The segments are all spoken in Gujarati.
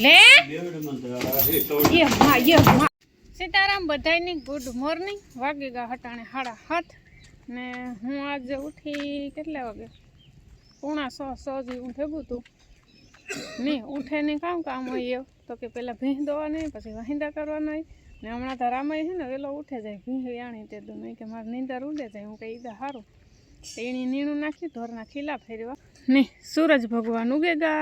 ले सीताराम बधाई गुड मॉर्निंग वागे गा हटाणे 7:30 ने हूँ आज उठी केटला वागे 6:45 जी उठे तू नहीं उठे नहीं काम हो तो कि पहला भीं दवा नहीं पछी वहींदा करवा नहीं ने हमणा तो रामाई है ने वेलो उठे जाए भीं व्याणी ते तो नहीं कि मार नींदर उड़े जाए हूँ कही दा हारू तेणी नीणू नाखी ढोरना खीला फेरवा नहीं सूरज भगवान उगेगा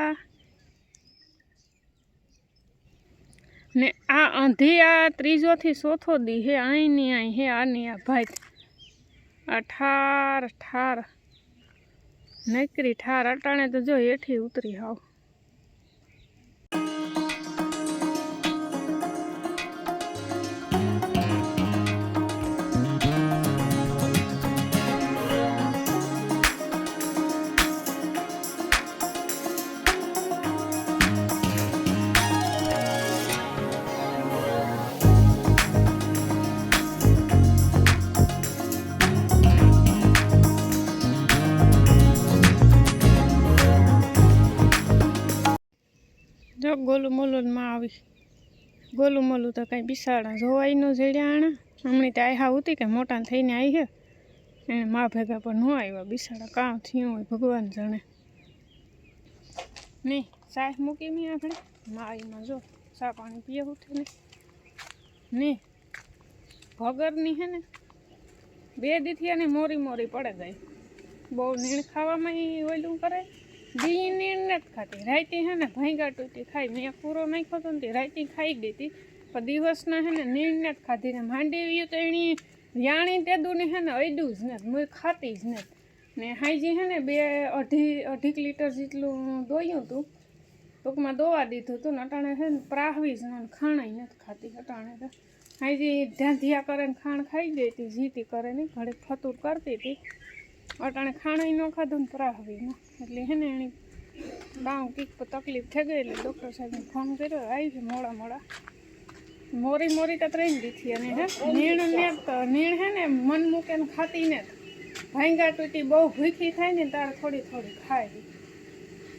ने आ अंधी आ तीजो थी चौथो दी है आई नहीं आई है आनी आ भाई 18 नकरी 18 अटाणे तो जो हेठी उतरी हाव जो गोलू मोलू में आई गोलू मोलू तो कहीं बिसाड़ा जोवाई न जड़िया आना हमने तो आई होती कि मोटा थी आई है एने माँ भेगा पर न आया बिसाड़ा काम थी हो भगवान जाने नहीं चाय मूकी में आप माँ आई में जो चा पानी पिए उठे नहीं भगरनी है ने बे दी थी ने मोरी मोरी पड़े गई बहुत नीण खावा में ओलू करे दी नीण नहीं खाती रायती है ने भैंगा टूटी खाई मैं पूरो नहीं खातो रायती खाई गई थी पर दिवस ना है ने नीण नहीं खाती ने मांडी तो एनी व्याणी तेदू ने है ने अड्यू ज नहीं मुझे खाती ज नहीं ने हाईजी है ने 2.5 लीटर जेटलू दोयू तू टूक में दोवा दीधु तू अटाणे है प्राहवी ज न खाण नहीं खाती अटाणे तो हाईजी ध्यान करे खाण खाई गई थी जीती करे नहीं घड़े फतूर करती थी अटाणे खाण न खाधु प्राहवी न एटले है ने एनी गाँव कीक पर तकलीफ थी गई एटले डॉक्टर साहब ने फोन कर्यो आई मोड़ा मोड़ा मोरी मोरी तो त्रण दी थी अने है नीण ने तो नीण है ने मन मूके खाती ने भांगा टूटी बहु भूखी थाय ने तार थोड़ी थोड़ी खाए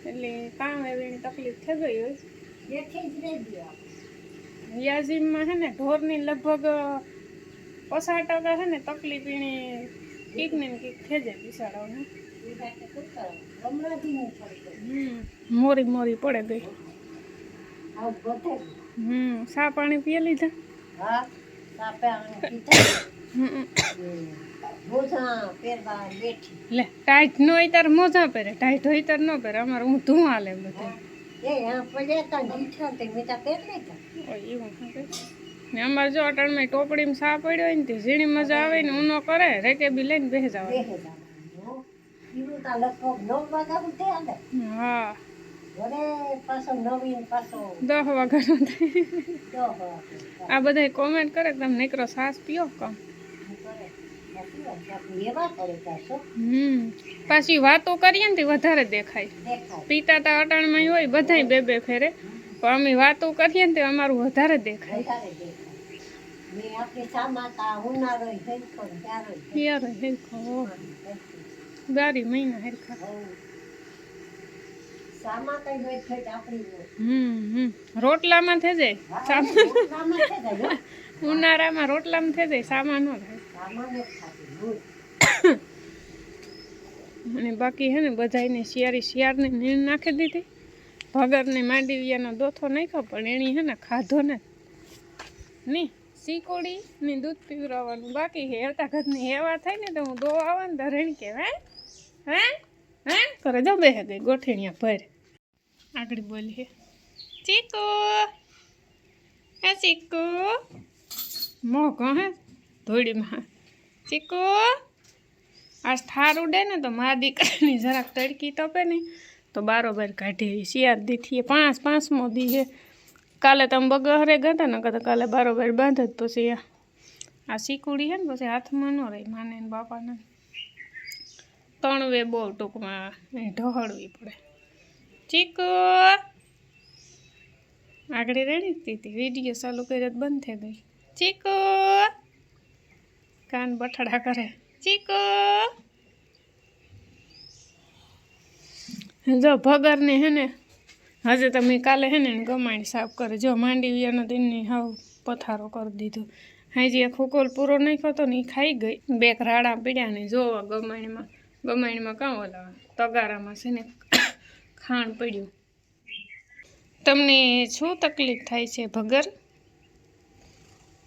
एटले काम एवी तकलीफ थी गई हो याजीम में है ने ढोर नी लगभग 50% है ने तकलीफ एनी कीक ने कीक थे जाए बिसाड़ा ने मोरी मोरी पड़े गई सा पानी पिए लीधा ले टाइट नो तार मोजा पहरे टाइट हो तार न पहरे अमार हूँ धुआ ले बधे अमार जो अटाण में टोपड़ी में सा पड़ो ने झीणी मजा आवे ने ऊनो करे रेके भी लईने बेही जावे हाँ 10 वागा आ बधाय कॉमेंट करे तम नेकरो सास पियो कम पाછી વાતો કરીએ ને વધારે દેખાય પીતા તા અટાણ માં હોય બધાય બે બે ફેરે પણ અમે વાતો કરીએ ને અમારું વધારે દેખાય મે આપણી સામાતા ઉનાળો હેરખો યાર હેરખો બારી મહિના હેરખા સામાતા હોય છે આપણી રોટલામાં થઈ જાય સામામાં થઈ જાય ઉનાળામાં રોટલામાં થઈ જાય સામા ન થાય સામા ન થાય અને બાકી હે ને બધાયને શિયાળને નીણ નાખી દીધી ભગરને માંડવીયાનો દોથો નાખ્યો પણ એની હે ને ખાધો ને ની સીકોડી ને દૂધ પીવરાવવાનું બાકી હે હેરતા ઘરની હેવા થાય ને તો હું દો આવે ને તો રેણ કે હે કરે જો બે ગઈ ગોઠણીયા ભર આગળ બોલી હે ચીકુ હે ચીકુ મોઘો હે ધોડીમાં ચીકુ आज ठार उड़े ने तो माँ दीकरी जराक तड़की तपे नहीं तो बारोबार काढ़ी शियार दी थी 5 दी है काले तम बगहरे गया ने कहते काले बारोबार बांध पी आ सीकुड़ी है पी हाथ में न रही माने बापा ने तणवे बो टूक में ढहड़वी पड़े चीकू आगड़ी रेड़ी थी वीडियो चालू कर बंद थी गई चीकू कान बठड़ा करे चीकू जो भगर ने है ने હજે તમે કાલે હે ને ગમાણી સાફ કરે જો માંડવીયાનો તેની હાવ પથારો કરી દીધો હાજી આખો કોલ પૂરો નાખ્યો તો ને એ ખાઈ ગઈ બે રાડા પીડ્યા ને જોવા ગમાણીમાં કાં ઓલા તગારામાં છે ને ખાણ પડ્યું તમને શું તકલીફ થાય છે ભગર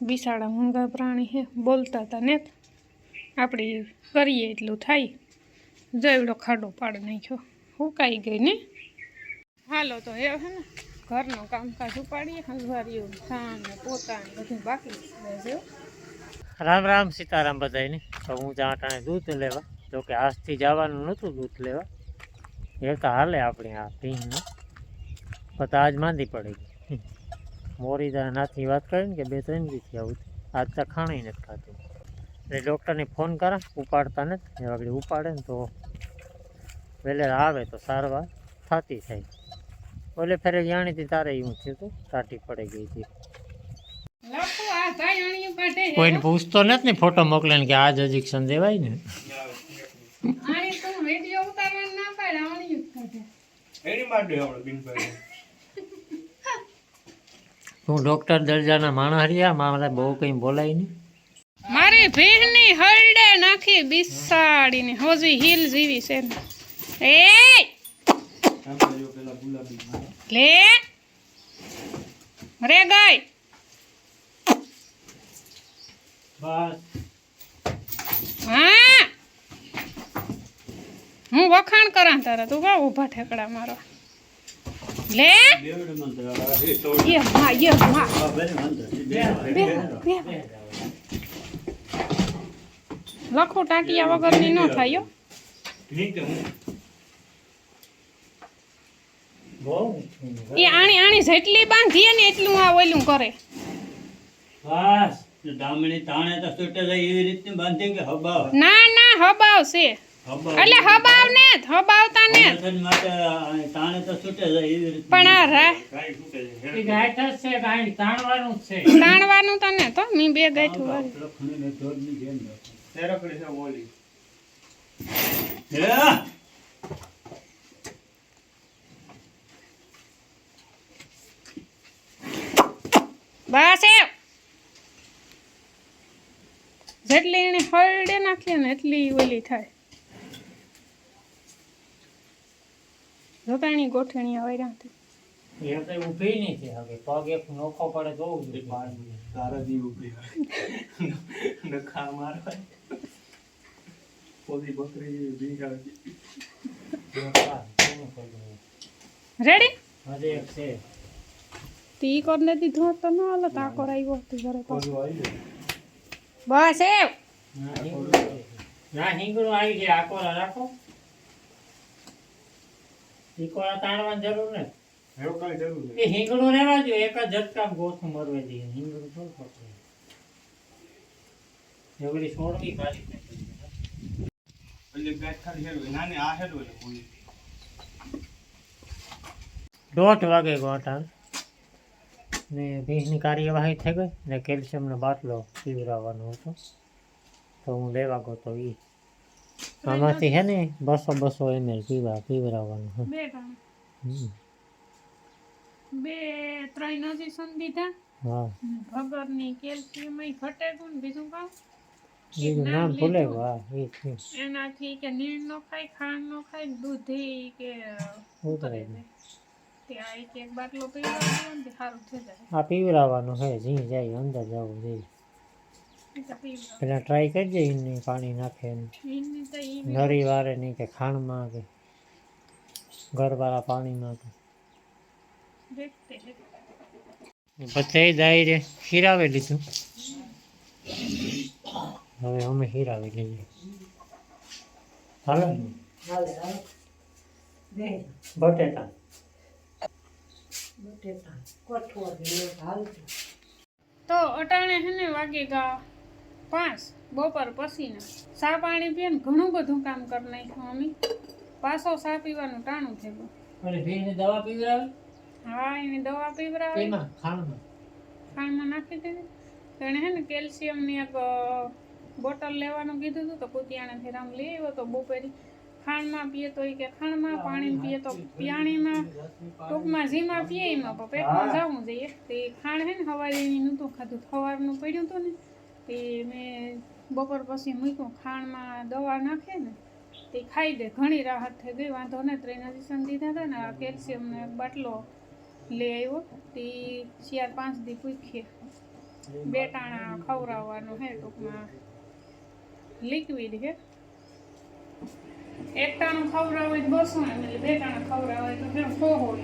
બિસાડા મૂંગા પ્રાણી હે બોલતા હતા ને આપણે કરીએ એટલું થાય જો એવડો ખાડો પાડ નાખ્યો હુકાઈ ગઈ ને હાલો તો એ હે ને ઘરનું કામકાજ ઉપાડીએ હંજવારીયું ખાન ને પોતા ને બધું બાકી રહેશે રામ રામ સીતારામ બધાને તો હું જાટાણે દૂધ લેવા જોકે આજથી જવાનું નહોતું દૂધ લેવા એ તો હાલે આપણી આ ભીંનું પણ આજ માંદી પડી ગઈ મોરીદા નાથી વાત કરીને કે 2-3 દિવસથી આવું આજ તો ખાણી નથી ખાતું એટલે ડૉક્ટરને ફોન કરા ઉપાડતા નથી એ વગડી ઉપાડે ને તો વહેલે આવે તો સારવાર થતી થાય ઓલે ફેરે જાણીતી તારે એવું થયું હતું ટાટી પડી ગઈ હતી કોઈને પૂછતો નથી ને ફોટો મોકલે ને કે આ જ ઇન્જેક્શન દેવાય ને હું ડોક્ટર દરજાના માણસ રહ્યા મારે બહુ કઈ બોલાય નહીં મારી ભીણની હરડે નાખી બિસાડીને હોજી હિલ જેવી છે એ લે રે ગઈ બસ હા હું વખાણ કરા તારા તું કા ઊભા ઠેકડા મારો લે લખો ટાંટિયા વગરની ન થાય એ આણી જેટલી બાંધીએ ને એટલું આ ઓલું કરે બસ દામણી તાણે તો છૂટે જાય એવી રીતે બાંધી કે હબાવ ના હબાવ છે એટલે હબાવ ને હબાવતા ને તાણે તો છૂટે જાય એવી રીતે પણ આ રા એ ગાયઠ છે ગાય તાણવાનું છે તાણવાનું તને તો મી બે ગાયઠું વાળી લખણીને જોડની જેમ તેરકડી છે બોલી બસ જેટલી એને હરડે નાખીએ ને એટલી ઓલી થાય જોતાણી ગોઠણી આવે રાતે એ તો ઊભી નહીં છે હવે પગ એક નોખો પડે તો તારા દી ઊભી નખા મારવા પોલી બકરી ભીખ આવી રેડી હજે એક છે તી કરને દીધું તો ન હાલ તા કરાવ્યો તું ઘરે પાછું બસ ના હિંગણું આવી ગયા આકોરા રાખો ઈકોરા તાણવાની જરૂર ને એવું કઈ જરૂર નહીં એ હિંગણું રહેવા દો એક જ ઝટકામાં ગોથું મરવા દઈએ હિંગણું થોડું પકડે એવડી છોડવી ખાલી એટલે ગાય ખાલી હેડવે નાને આ હેડવે ને કોઈ 1:30 વાગે ગોટાળ ને ભેંસની કાર્યવાહી થઈ ગઈ ને કેલ્શિયમનો બાટલો પીવડાવવાનો હતો તો હું લેવા ગયો તો એ આમાંથી હે ને 200 ml પીવડાવવાનું બે ત્રણ ઇન્જેક્શન દીધા હા ભગરની કેલ્શિયમ ઘટે કોણ બીજું કામ બીજું નામ ભૂલે હા એ છે એનાથી કે નીણ નો ખાય ખાંડ નો ખાય દૂધી કે ઉતરે ત્યાં એક બાટલો પીવડાવવાનો ને સારું થઈ જાય આ પીવડાવવાનું છે જી જાય અંદર જવું જોઈએ પેલા ટ્રાય કરજે એને પાણી નાખે નરી વારે નહીં કે ખાંડમાં કે ઘરવાળા પાણીમાં કે બધે દાયરે ખીરાવી લીધું હવે અમે ખીરાવી લઈએ હાલો બટેટા તો અટાણે હે ને વાગે ગા 5 બપોર પછીના ચા પાણી પીએ ને ઘણું બધું કામ કરી નાખ્યું અમે પાછો ચા પીવાનું ટાણું થઈ ગયું અને ભેંસની દવા પીવડાવે હા એની દવા પીવડાવે એમાં ખાંડમાં નાખી દીધી તો એને હે ને કેલ્શિયમની એક બોટલ લેવાનું કીધું હતું તો કુતિયાણાથી રામ લઈ આવ્યો તો બપોરી ખાંડમાં પીએ તો એ કે ખાંડમાં, પાણી પીએ તો પાણીમાં, ટૂંકમાં જીમાં પીએ એમાં પણ પેટમાં જવું જોઈએ. તે ખાંડ છે ને સવારે નહોતું ખાધું, સવારનું પડ્યું હતું ને તે મેં બપોર પછી મૂક્યું. ખાંડમાં દવા નાખે ને તે ખાઈ દે, ઘણી રાહત થઈ ગઈ, વાંધો ને. 3 ઇન્જેક્શન દીધા હતા ને, કેલ્શિયમનો એક બાટલો લઈ આવ્યો તે 4-5 દી પૂછીએ. 2 ટાણા ખવડાવવાનું છે, ટૂંકમાં લિક્વિડ છે. 1 ટાણું ખવડાવે તો 200 ml, 2 ટાણા ખવડાવે તો 100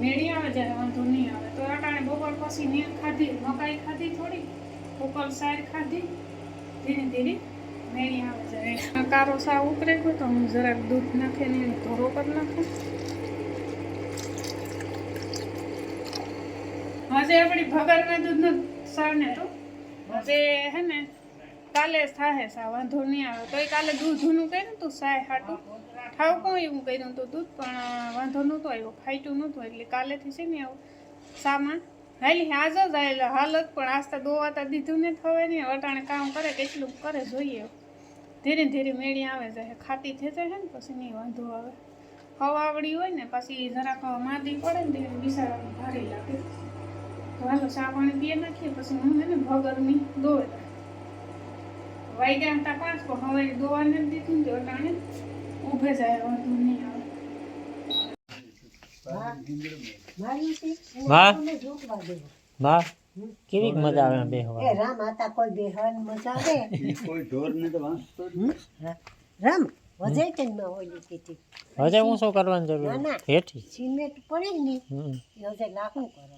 મેળી આવે જાય, વાંધો નહીં આવે. તો અટાણે બપોર પછી નીર ખાધી, મકાઈ ખાધી, થોડી ઉકલ સાર ખાધી, ધીરે ધીરે મેળી આવે જાય. કારો સા ઉતરે ગયો તો હું જરાક દૂધ નાખે ને ધોરો કરી નાખું. આજે આપણી ભગરના દૂધનો સાર ને તો આજે હે ને કાલે થાય સા, વાંધો નહીં આવે. તો કાલે દૂધ ઊનું કર્યું તું સાય હાટું, ઠાવકું એવું કર્યું તું દૂધ, પણ વાંધો નહોતો આવ્યો, ફાટ્યું નહોતું. એટલે કાલેથી છે ને આવું સામાન હાલી હાજો જાય હાલત. પણ આસ્તા દોવાતા દીધું ને થવાય નહીં. અટાણે કામ કરે કેટલું કરે જોઈએ. ધીરે ધીરે મેળી આવે જાય, ખાતી થઈ જાય ને પછી નહીં વાંધો આવે. હવાવડી હોય ને પછી જરાક માદી પડે ને તેને બિસાડાને ભારે લાગે. તો હાલો ચા પાણી પીએ નાખીએ, પછી હું છે ને ભગરની દોવે વાગ્યા હતા 5 પણ હવે દોવાને જ દીધું ને અટાણે ઊભે જાય, વાંધો નહીં આવે. વાહ કેવી મજા આવે બેહવા. એ રામ આતા કોઈ બેહવાની મજા આવે. કોઈ ઢોર ને તો વાંચતો જ નહીં. રામ વજે ટેનમાં ઓલી કીધી હજે હું શું કરવાની જરૂર ના, ના. હેઠી સિમેન્ટ પડે ને હજે લાખું કરો.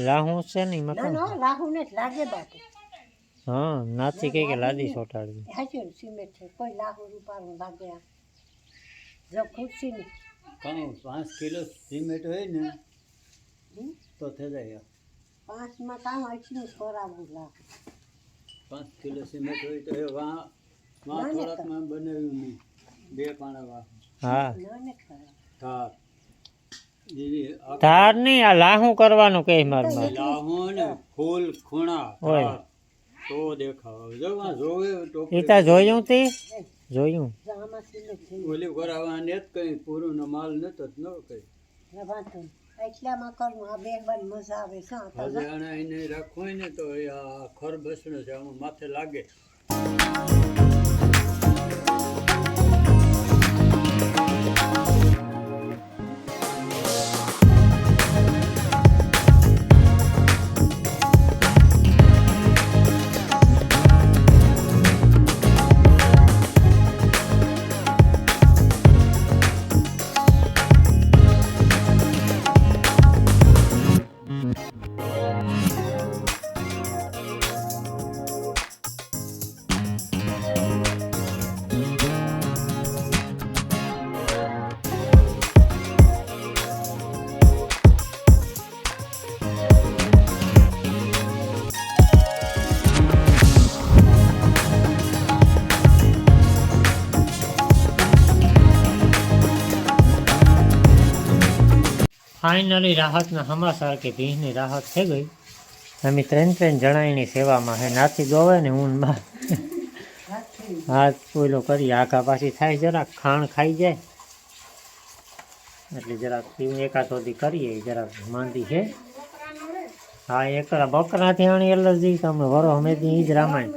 રાહું છે ને ના મકાન. ના લાખું ને જ લાગે બાકી. હા નાથી કઈ કે લાદી ચોટાડવી. હાચું સિમેન્ટ છે, કોઈ લાખું રૂપિયાનું લાગે. જો ખુરશી ની કાં 5 કિલો સિમેન્ટ હોય ને તો થઈ જાય. 5 માં કામ આટલું કરાવવું લાખ. 5 કિલો સિમેન્ટ હોય તો એ વાં થોડાકમાં બનાવ્યું નહીં. 2 પાણા વાં હા ના ને ખરા થાર એવી તાર નહીં, આ લાહું કરવાનું કે મારમાં. લાહો ને ફૂલ ખૂણા ઓય. થાર તો દેખાવ આવે. જો વાં જોવે તો એ તા જોયું તે જોયું. આમાં સિમેન્ટ છે ઓલી કરાવવા ને જ કંઈ પૂરું માલ નતો જ ન કંઈ. વાંધો એટલામાં કરું. આ બેહવાની મજા આવે. શું હજી આને એને રાખવું હોય ને તો એ આ ખર બસણો છે, આમાં માથે લાગે. ફાઇનલી રાહતના સમાચાર કે ભીંસની રાહત થઈ ગઈ. અમે 3 જણાની સેવામાં છે. નાથી દોવે ને ઊનમાં હાથ પોયલો કરી આખા પાછી થાય, જરાક ખાણ ખાઈ જાય એટલે જરાક પીવું એકાદોદી કરીએ. જરાક માંદી છે. હા એકલા બકરાથી આણી એલર્જી તમે વરો હમેથી ઈ જ રામાયણ.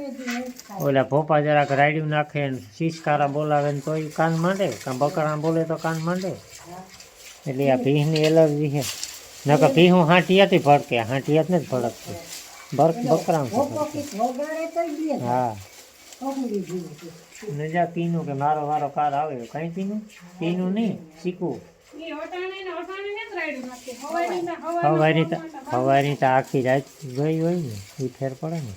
ઓલા ભોપા જરાક રાડ્યું નાખે ને શીશકારા બોલાવે ને તોય કાન માંડે, કાં બકરા બોલે તો કાન માંડે. એટલે આ ભીંસની એલર્જી છે. નકર ભીહું હાંટિયાથી ભડકે, હાંટિયાત ને જ ભડકતું બકરા. વગાડે તો દે હા પકડી દીધું. નજા પીનું કે મારો વારો કાર આવે કઈ પીનું પીનું નહીં શીખવું. એ અટાણે ને જ રાયડું નાખે. હવારી તો આખી રાત ગઈ હોય ને એ ફેર પડે ને.